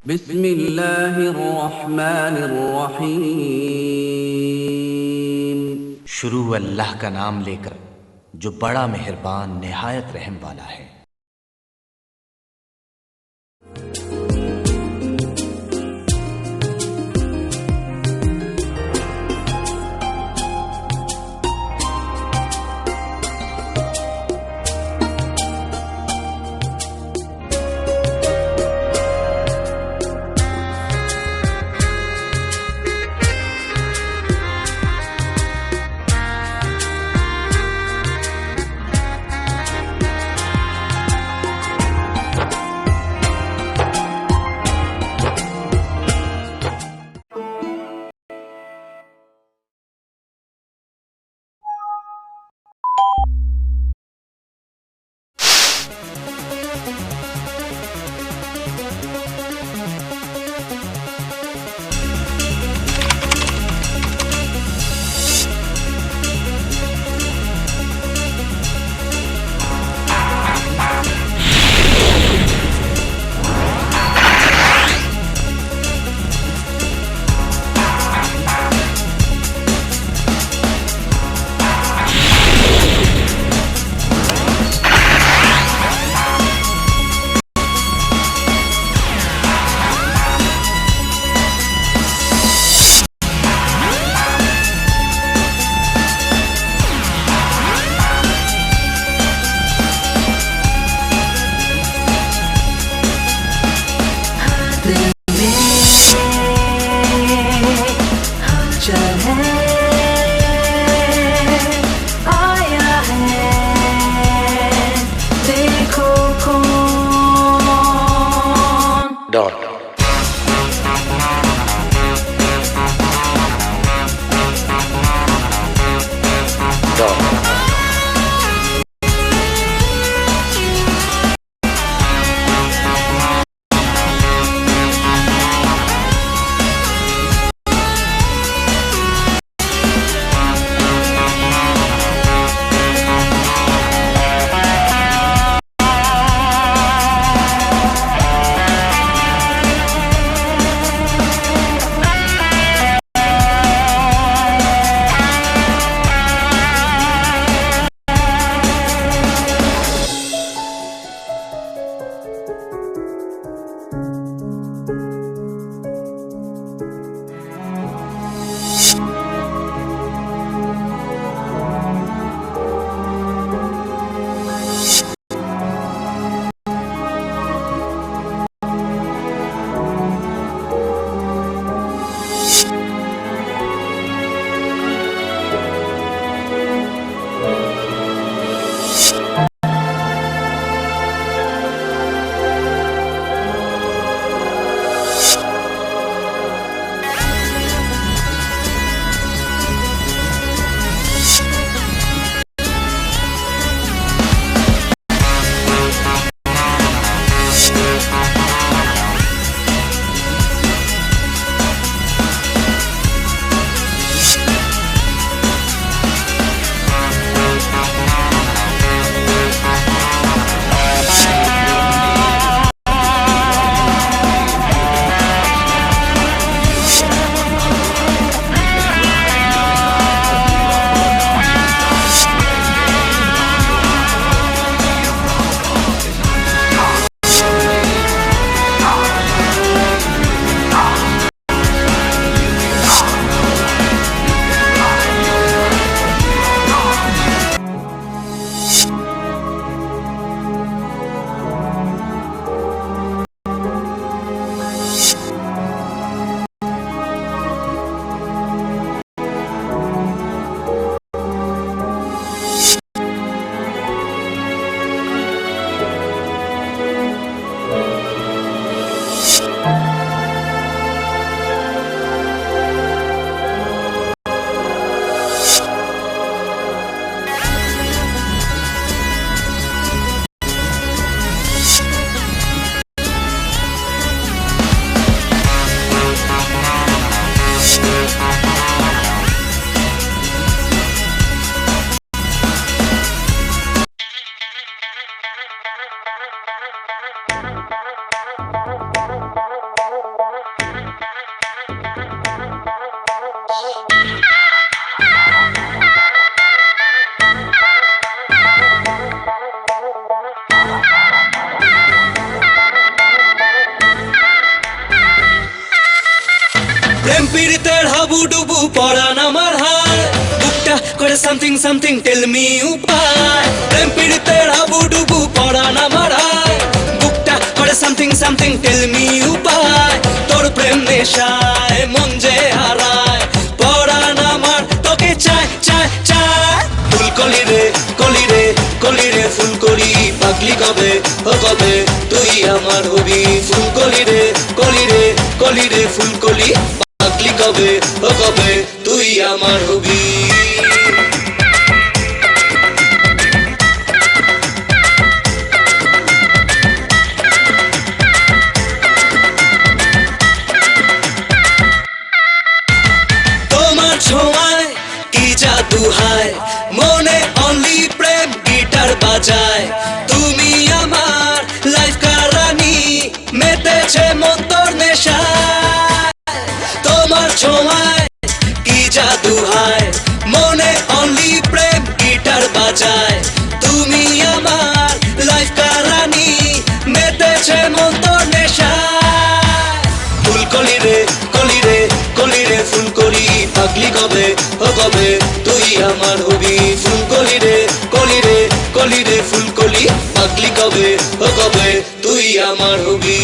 बिस्मिल्लाहिर्रहमानिर्रहीम। शुरू अल्लाह का नाम लेकर जो बड़ा मेहरबान निहायत रहम वाला है। डॉट হাবুডুবু পরান আমার হায় বুকটা করে সামথিং সামথিং টেল মি উপায় প্রেম পীড়িতের হাবুডুবু পরান আমার হায় বুকটা করে সামথিং সামথিং টেল মি উপায় তোর প্রেম নেশায় মন যে হারায় পরান আমার তোকে চাই চাই চাই ফুলকলি রে কলি রে কলি রে ফুলকলি পাগলি কবে ও কবে তুই আমার হবি ফুলকলি রে কলি রে কলি রে ফুলকলি পাগলি কবে ও কবে তুই আমার হবি তোমার ছোঁয়ায় কি জাদু হায় মনে অনলি প্রেম গিটার বাজায় তুমি আমার লাইফ কারানি মেতেছে মন তোর নেশায় তোমার ছোঁয়ায় কি জাদু হায় মনে অনলি প্রেম গিটার বাজায় তুমি আমার লাইফ কারানি মেতেছে মন তোর নেশায় ফুলকলি রে কলি রে কলি রে ফুলকলি পাগলি কবে ও কবে তুই আমার হবি ফুলকলি রে কলি রে কলি রে ফুলকলি পাগলি কবে ও কবে তুই আমার হবি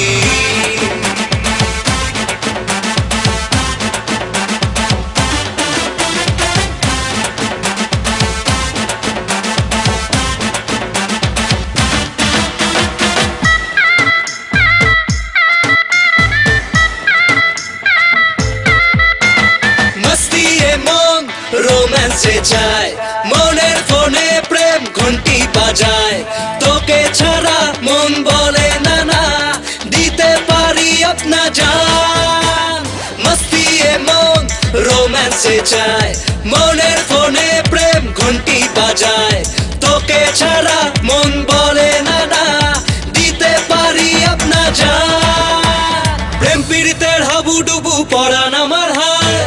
রোম্যান্সে চায় মনের ফোনে প্রেম ঘন্টি বাজায় তোকে ছাড়া মন বলে না না দিতে পারি আপনা জান মস্তি এ মন রোম্যান্সে চায় মনের ফোনে প্রেম ঘন্টি বাজায় তোকে ছাড়া মন বলে না না দিতে পারি আপনা জান প্রেম পীড়িতের হাবুডুবু পরান আমার হায়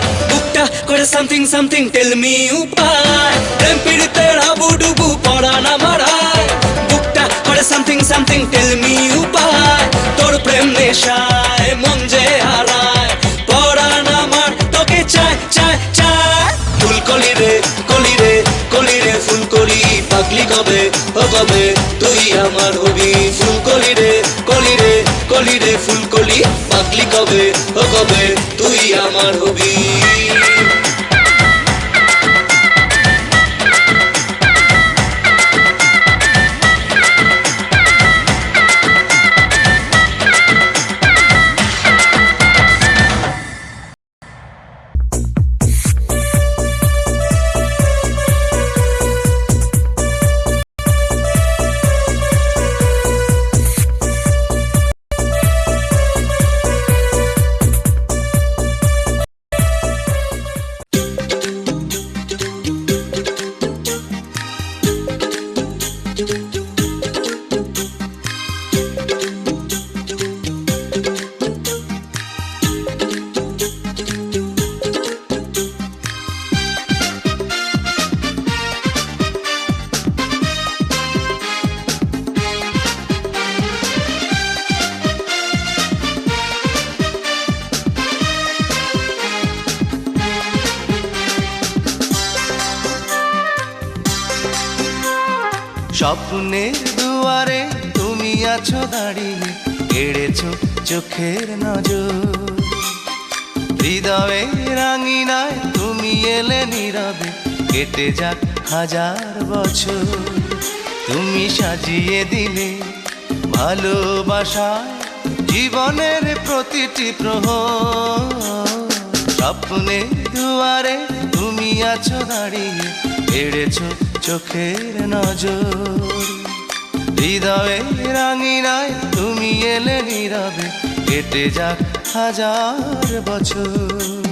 করে সামথিং সামথিং টেল মি উপায় প্রেম পীড়িতের হাবুডুবু পরান আমার হায় বুকটা করে সামথিং সামথিং টেল মি উপায় তোর প্রেম নেশায় মন যে হারায় পরান আমার তোকে চাই চাই চাই ফুলকলি রে কলি রে কলি রে ফুলকলি পাগলি কবে ও কবে তুই আমার হবি ফুলকলি রে কলি রে কলি রে ফুলকলি পাগলি কবে ও কবে তুই আমার হবি স্বপ্নের দুয়ারে তুমি আছো দাঁড়িয়ে কেড়েছো চোখের নজর হৃদয়ে রাঙিনায় তুমি এলে নীরবে কেটে যাক হাজার বছর তুমি সাজিয়ে দিলে ভালোবাসায় জীবনের প্রতিটি প্রহর স্বপ্নের দুয়ারে তুমি আছো দাঁড়িয়ে কেড়েছো চোখের নজর হৃদয়ে রাঙিনায় তুমি এলে নীরবে কেটে যাক হাজার বছর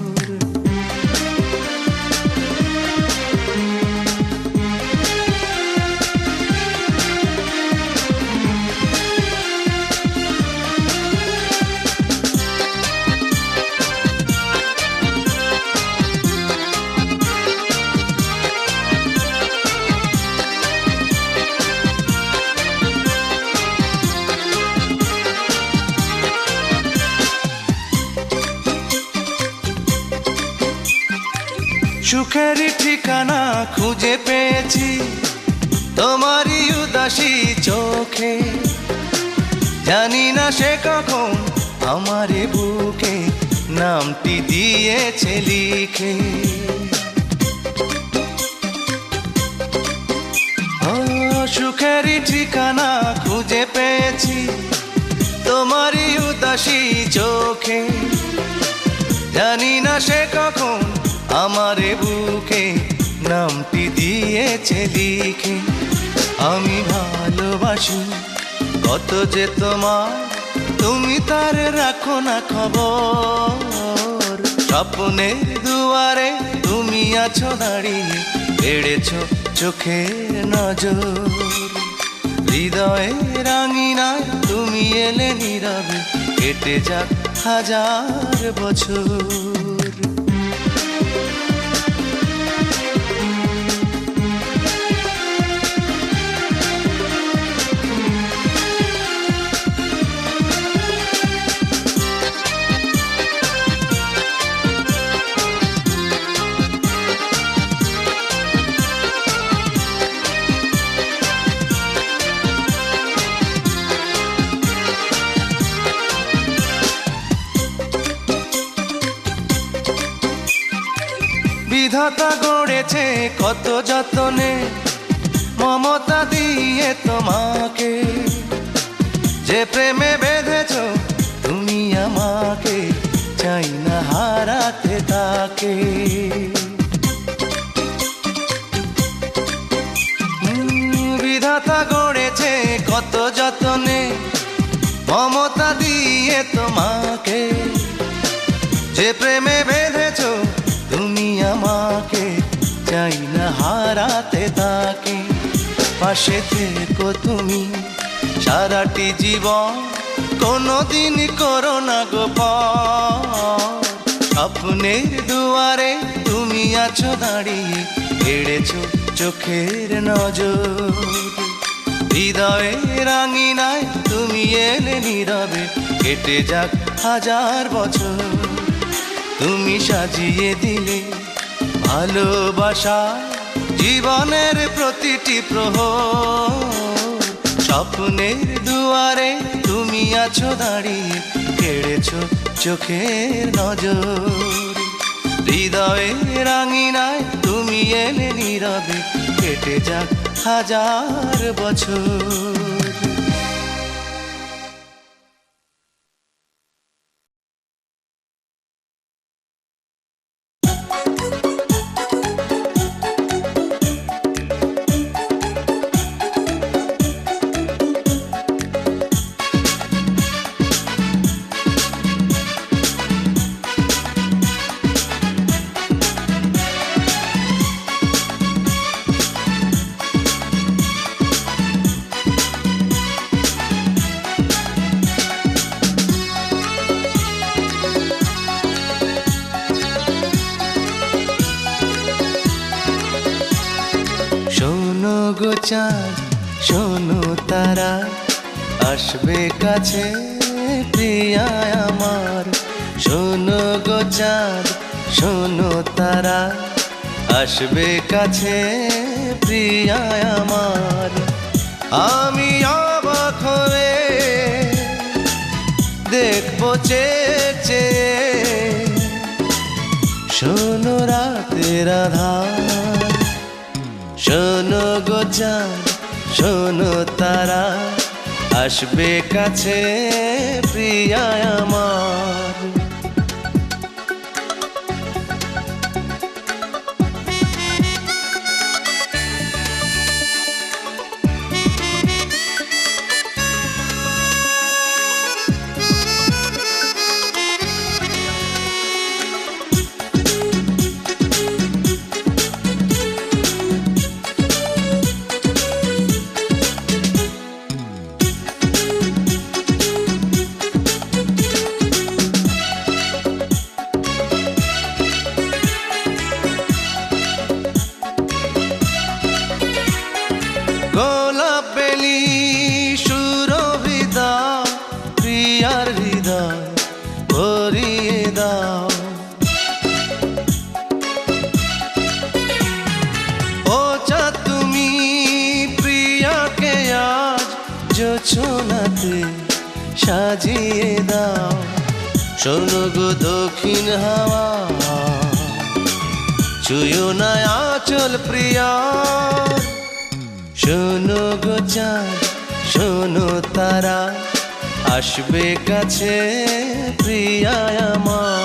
সুখের ঠিকানা খুঁজে পেয়েছি তোমারই উদাসী চোখে, জানি না সে কখন আমার বুকে নামটি দিয়েছে লিখে। ও সুখের ঠিকানা খুঁজে পেয়েছি তোমারই উদাসী চোখে, জানি না সে কখন আমার বুকে নামটি দিয়েছে লিখে। আমি ভালোবাসি কত যে তোমার, তুমি তার রাখো না খবর। স্বপ্নের দুয়ারে তুমি আছো দাঁড়িয়ে, বেড়েছো চোখের নজর। হৃদয়ে রাঙিনায় তুমি এলে নীরবে, কেটে যাক হাজার বছর। বিধাতা গড়েছে কত যতনে মমতা দিয়ে তোমাকে, যে প্রেমে বেঁধেছ তুমি আমাকে, চাই না হারাতে তাকে। বিধাতা গড়েছে কত যতনে মমতা দিয়ে তোমাকে, যে প্রেমে বেঁধেছ তুমি আমাকে, চাই না হারাতে তাকে। পাশে থেকো তুমি সারাটি জীবন, কোনোদিন করো না গোপন। স্বপ্নের দুয়ারে তুমি আছো দাঁড়িয়ে, এড়েছো চোখের নজর। হৃদয়ে রাঙিনায় তুমি এলে নীরবে, কেটে যাক হাজার বছর। তুমি সাজিয়ে দিলে ভালোবাসা জীবনের প্রতিটি প্রহর। স্বপ্নের দুয়ারে তুমি আছো দাঁড়িয়ে, কেড়েছো চোখের নজর। হৃদয়ে রাঙিনায় তুমি এলে নীরবে, কেটে যাক হাজার বছর। গো চাঁদ শোনো তারা, আসবে কাছে প্রিয়া আমার। শোনো গো চাঁদ শোনো তারা, আসবে কাছে প্রিয়া আমার। আমি অবাক হয়ে দেখবো চেয়ে, শোনো রাতের আধার। শোনো গো চাঁদ শোনো তারা, আসবে কাছে প্রিয়া আমার। সাজিয়ে দাও। শোনো গো দক্ষিণ হাওয়া, ছুঁয়ো না আঁচল প্রিয়া। শোনো গো চাঁদ, শোনো তারা, আসবে কাছে প্রিয়া আমার।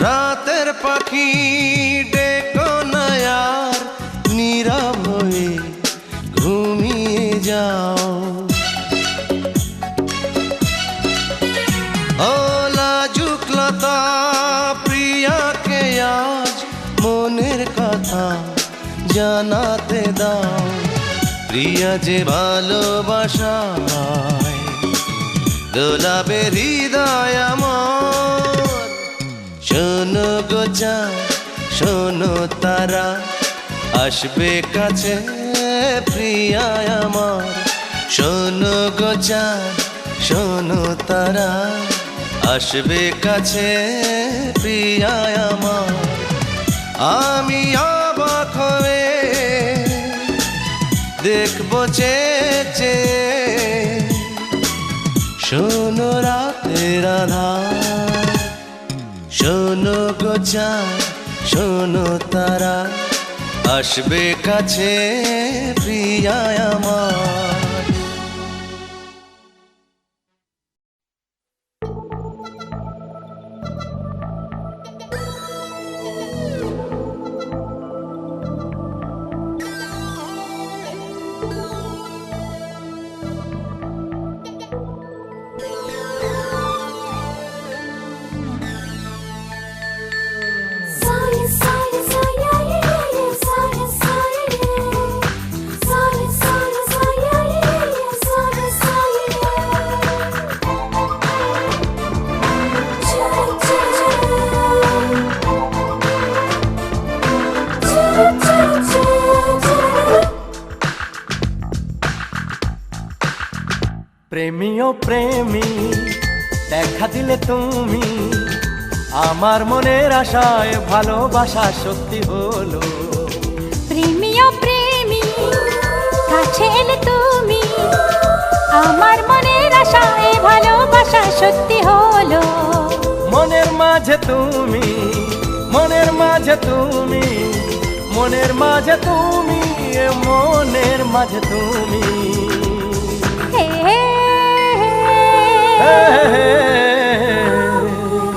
রাতের পাখি ডেকো না আর, নীরব হয়ে ঘুমিয়ে যাও। ও লাজুক লতা প্রিয়াকে আজ মনের কথা জানাতে দাও। প্রিয়া যে ভালোবাসায় দোলাবে হৃদয় আমার। শোনো গো চাঁদ, শোনো তারা, আসবে কাছে প্রিয়া আমার। শোনো গো চাঁদ, শোনো তারা, আসবে কাছে প্রিয়া আমার। আমি অবাক হয়ে দেখবো চেয়ে, শোনো রাতের আধার। শোনো গো চাঁদ, শোনো তারা, আসবে কাছে প্রিয়া আমার। প্রেমী ও প্রেমী দেখা দিলে তুমি, আমার মনের আশায় ভালোবাসা সত্যি হলো। প্রেমী ও প্রেমী কাছে এলে তুমি, আমার মনের আশায় ভালোবাসা সত্যি হলো। মনের মাঝে তুমি, মনের মাঝে তুমি, মনের মাঝে তুমি, মনের মাঝে তুমি। হে হে হে হে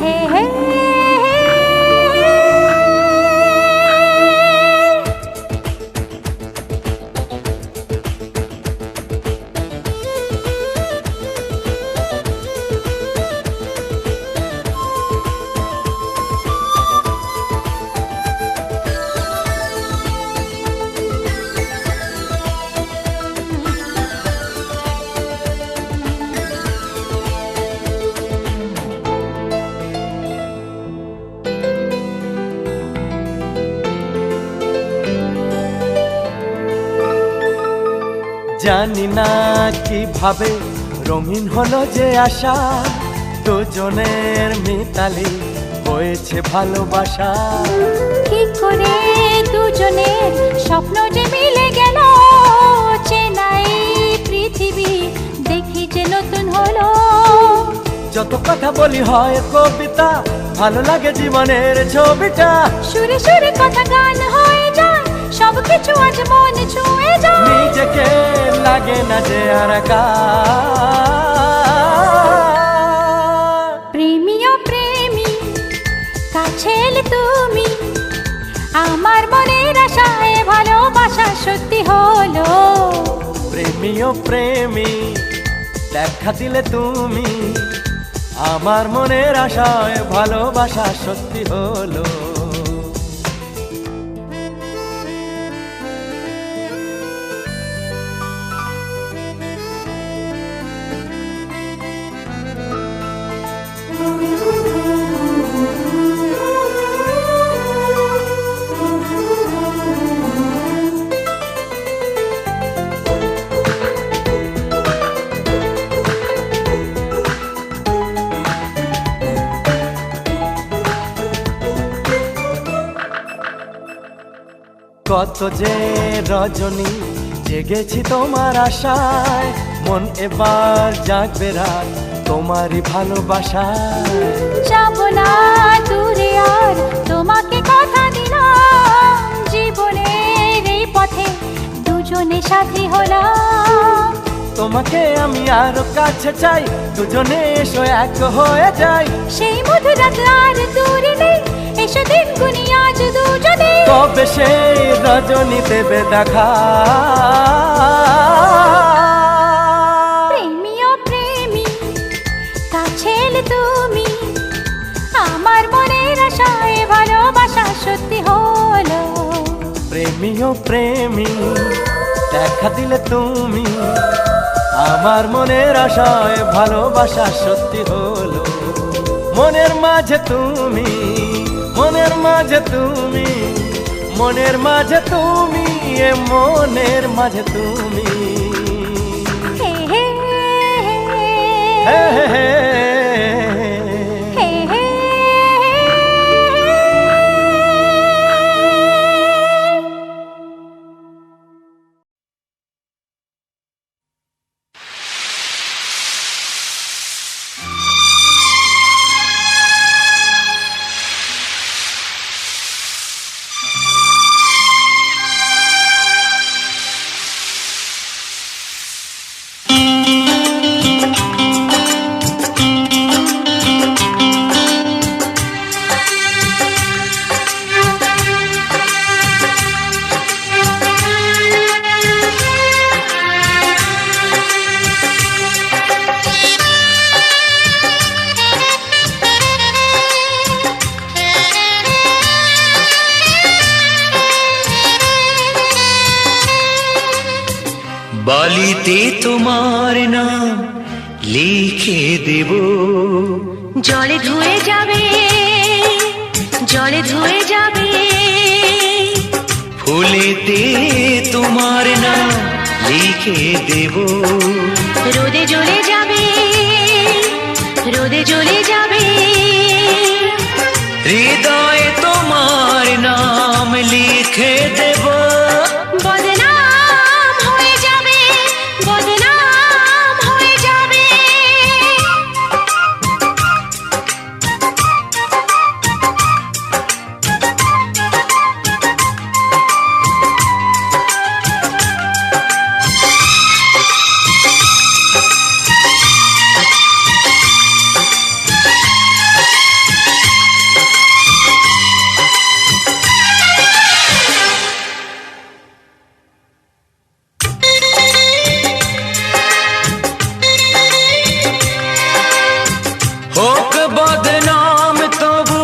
হে হে জানি না কিভাবে রঙিন হলো যে আশা, দুজনের মিতালি হয়েছে ভালোবাসা। কি করে দুজনের স্বপ্ন যে মিলে গেল, চেনাই পৃথিবী দেখি যে নতুন হলো। যত কথা বলি হয় কবিতা, ভালো লাগে জীবনের ছবিটা। সুরে সুরে কথা গান হয়ে যায়, সবকিছু আজ মন ছুঁয়ে যায়। নিজেকে লাগে না যে আর একা। প্রেমী ও প্রেমী কাছে এলে তুমি, আমার মনের আশায় ভালোবাসা সত্যি হলো। প্রেমী ও প্রেমী দেখা দিলে তুমি, আমার মনের আশায় ভালোবাসা সত্যি হলো। কত যে রজনী জেগেছি তোমার আশায়, মন এবার জাগবে রাত তোমারই ভালোবাসায়। যাব না দূরে আর তোমাকে কথা দিলাম, জীবনের এই পথে দুজনে সাথী হলাম। তোমাকে আমি আরো কাছে চাই, দুজনে এসো এক হয়ে যাই। সেই মধুর রাত আর দূরে নেই, এসো দিন গুনি আজ দুজনে। কবে সেই রজনী দেবে দেখা? প্রেমী ও প্রেমী কাছে এলে তুমি, আমার মনের আশায় ভালোবাসা সত্যি হলো। প্রেমী ও প্রেমী দেখা দিলে তুমি, আমার মনের আশায় ভালোবাসা সত্যি হলো। মনের মাঝে তুমি, মনের মাঝে তুমি, মনের মাঝে তুমি, এ মনের মাঝে তুমি। হে হে হে হে হে। হে হে। বালিতে তোমার নাম লিখে দেব, জলে ধুয়ে যাবে, জলে ধুয়ে যাবে। ফুলেতে তোমার নাম লিখে দেব, রোদে জ্বলে যাবে, রোদে জ্বলে যাবে। হৃদয়ে তোমার নাম লিখে দেব। বদনাম হয়ে যাবে, বদনাম হয়ে যাবে। হোক বদনাম তবু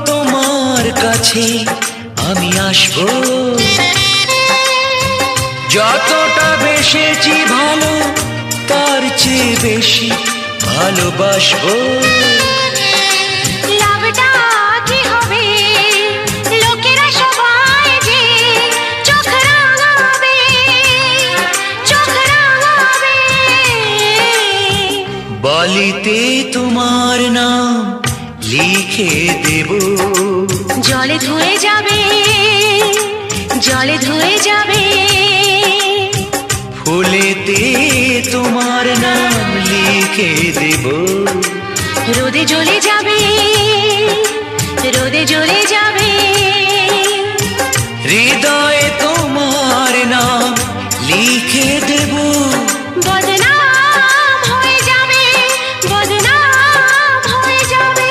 তোমার কাছে আমি আসবো, যতটা বেসেছি ভালো তার চেয়ে বেশি ভালোবাসবো। লাভটা কি হবে, লোকেরা সবাই যে চোখ রাঙাবে, চোখ রাঙাবে। বালিতে তোমার নাম লিখে দেব, জলে ধুয়ে যাবে, জলে ধুয়ে যাবে। ফুলেতে তোমার নাম লিখে দেব, রোদে জ্বলে যাবে, রোদে জ্বলে যাবে। হৃদয়ে তোমার নাম লিখে দেব। বদনাম হয়ে যাবে, বদনাম হয়ে যাবে।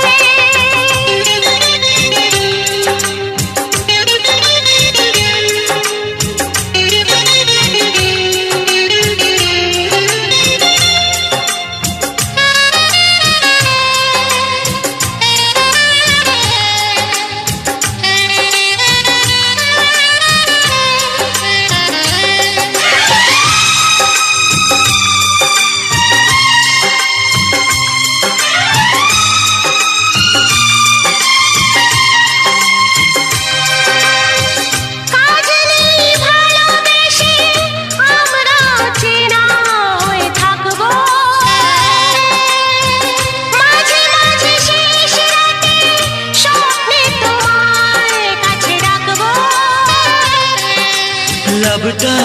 লাভটা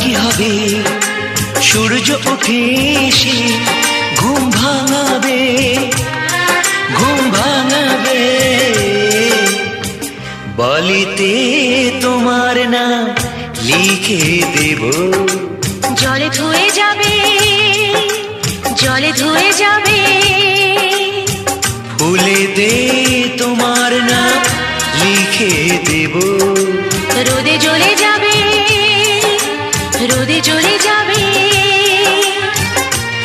কি হবে, সূর্য উঠে এসে ঘুম ভাঙাবে, ঘুম ভাঙাবে। বালিতে তোমার নাম লিখে দেব, জলে ধুয়ে যাবে, জলে ধুয়ে যাবে। ফুলে দে তোমার নাম লিখে দেব, রোদে জ্বলে যাবে, রোদে জ্বলে যাবে।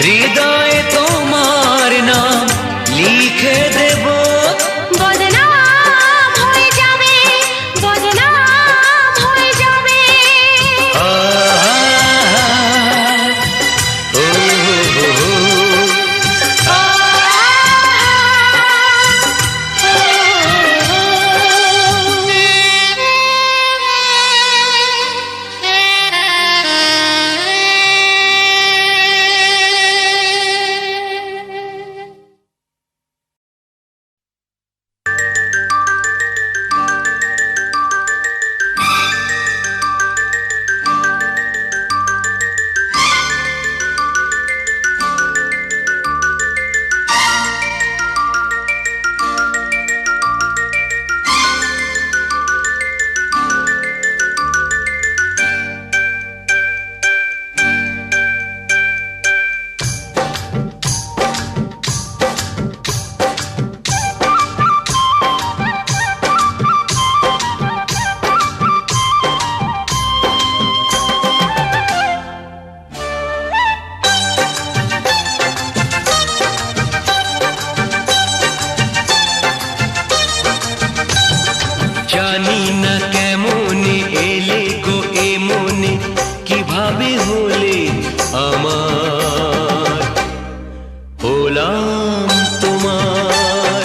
হৃদয়ে তোমার নাম লিখে দেব। বদনাম হয়ে যাবে, বদনাম হয়ে যাবে। জানি না কেমনে এলে গো এ মনে, কিভাবে হলে আমার, হলাম তোমার।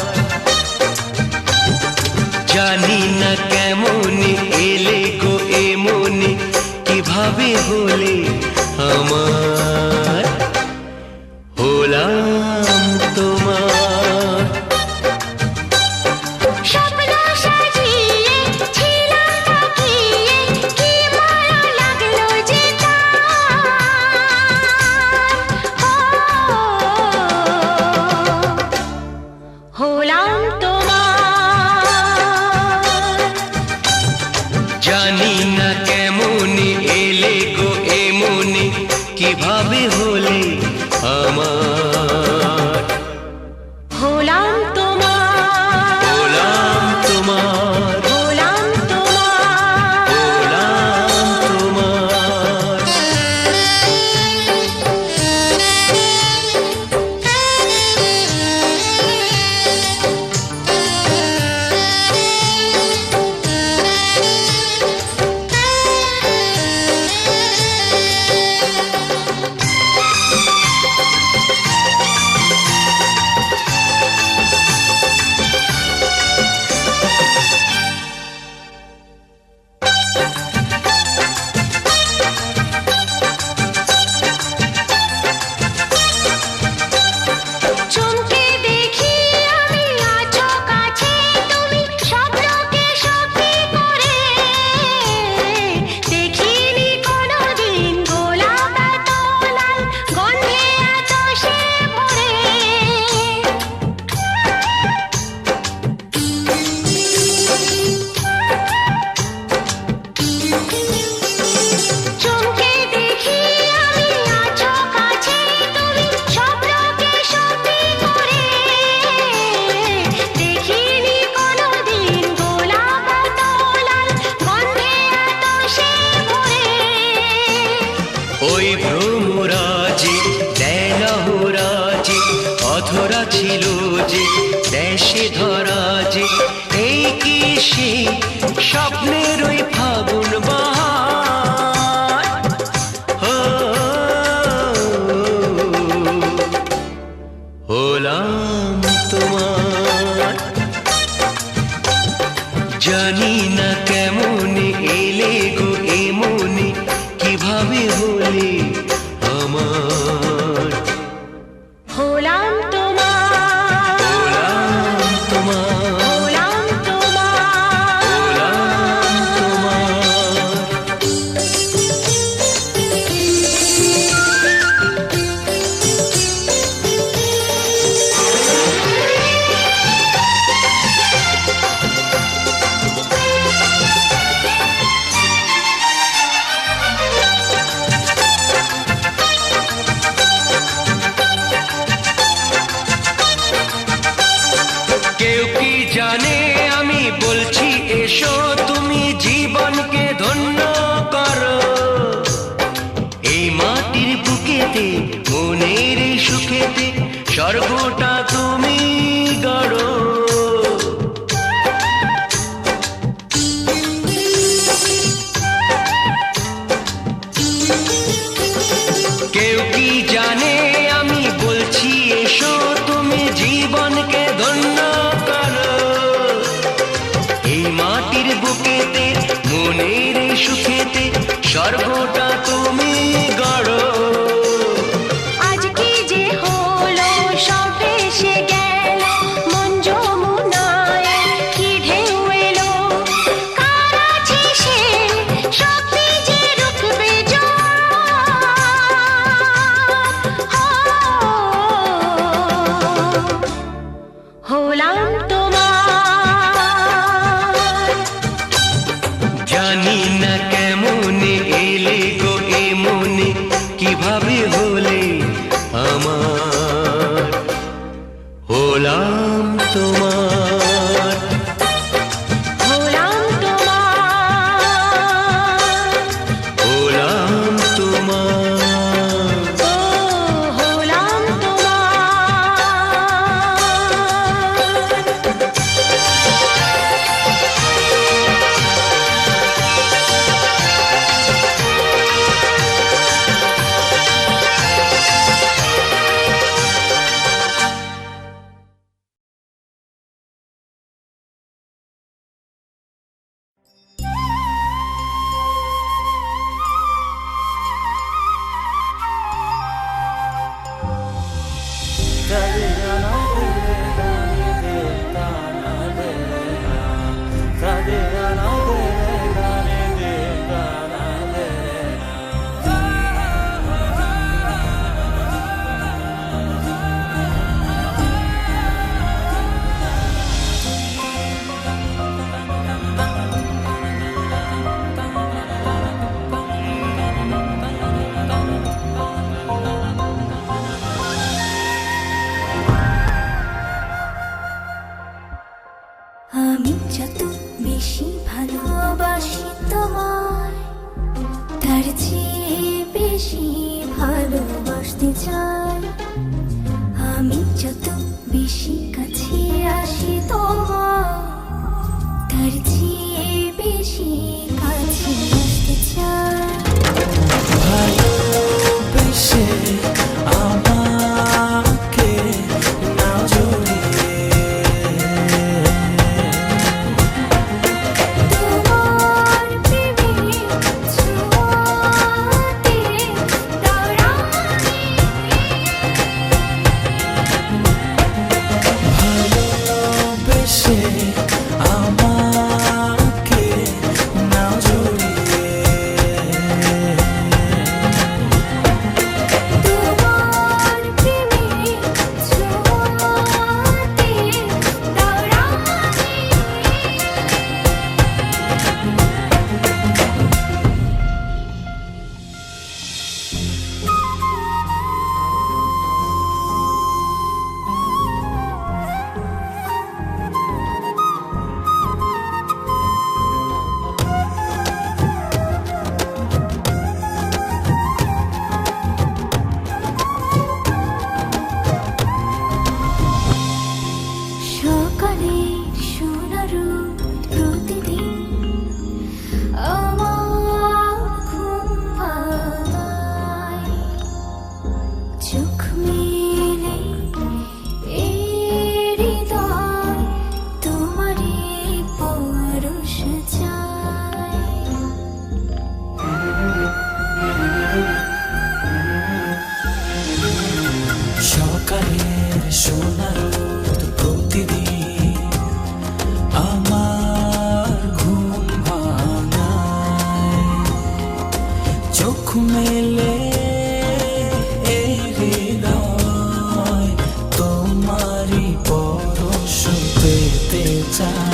জানি না কেমনে এলে গো এ মনে, কিভাবে হলে আমার, হলাম তোমার। স্বপ্ন সাজিয়ে ছিলাম তাকিয়ে, কি মায়া লাগলো যে হলাম তোমার। জানি না কেমনে এলে গো এ মনে, কিভাবে হলে আমার, হলাম তোমার, হলাম তোমার, হলাম তোমার। হলাম তোমার। চমকে দেখি আমি আছো কাছে তুমি, স্বপ্নকে সত্যি করে। দেখিনি কোনোদিন গোলাপ এত লাল, গন্ধে এত সে ভরে। চমকে দেখি আমি আছো কাছে তুমি, স্বপ্নকে সত্যি করে। দেখিনি কোনোদিন গোলাপ এত লাল, গন্ধে এত সে ভরে। ওই ভ্রমরাজি দেলহরাজি অধরা ছিল যে দেশে ধরা যে, এই কি সে স্বপ্নের ওই ফাগুন বাহার, হলাম তোমার। জানি না কেমনে এলে গো এ মনে, কিভাবে হলে আমার, হলাম তোমার, হলাম তোমার, হলাম তোমার। হলাম সুখেতে স্বর্গটা তুমি গড়ো। কেউ কি জানে আমি বলছি এসো তুমি জীবনকে ধন্য করো। এই মাটির বুকেতে মনের সুখেতে স্বর্গটা তুমি গড়ো। আজকে যে হলো সব এসে গেল, মন যমুনায় কি ঢেউ এলো, কার আছে সে শক্তি যে রুখবে হলাম তোমার। জানি না কেমনে এলে গো এ মনে, কিভাবে হলে আমার, হলাম তোমার। হলাম তোমার, হলাম তোমার। ও হলাম তোমার। আমি যত বেশি ভালোবাসি তোমায়, তার চেয়ে বেশি ভালোবাসতে চাই। আমি যত বেশি কাছে আসি তোমার, তার চেয়ে বেশি কাছে আসতে চাই। ভালোবেসে আমাকে নাও জড়িয়ে, তোমার প্রেমে ছোঁয়াতে দাঁড়ানি, ভালোবেসে আমাকে নাও জড়িয়ে, তোমার প্রেমে ছোঁয়াতে দাঁড়ানি। সকালের সোনার রোদ প্রতিদিন আমার ঘুম ভাঙায়, চোখ মেলে এই হৃদয় তোমারই পরশ চায়। সকালের সোনার রোদ প্রতিদিন আমার ঘুম ভাঙায়, চোখ মেলে এই হৃদয় তোমারই পরশ পেতে চায়।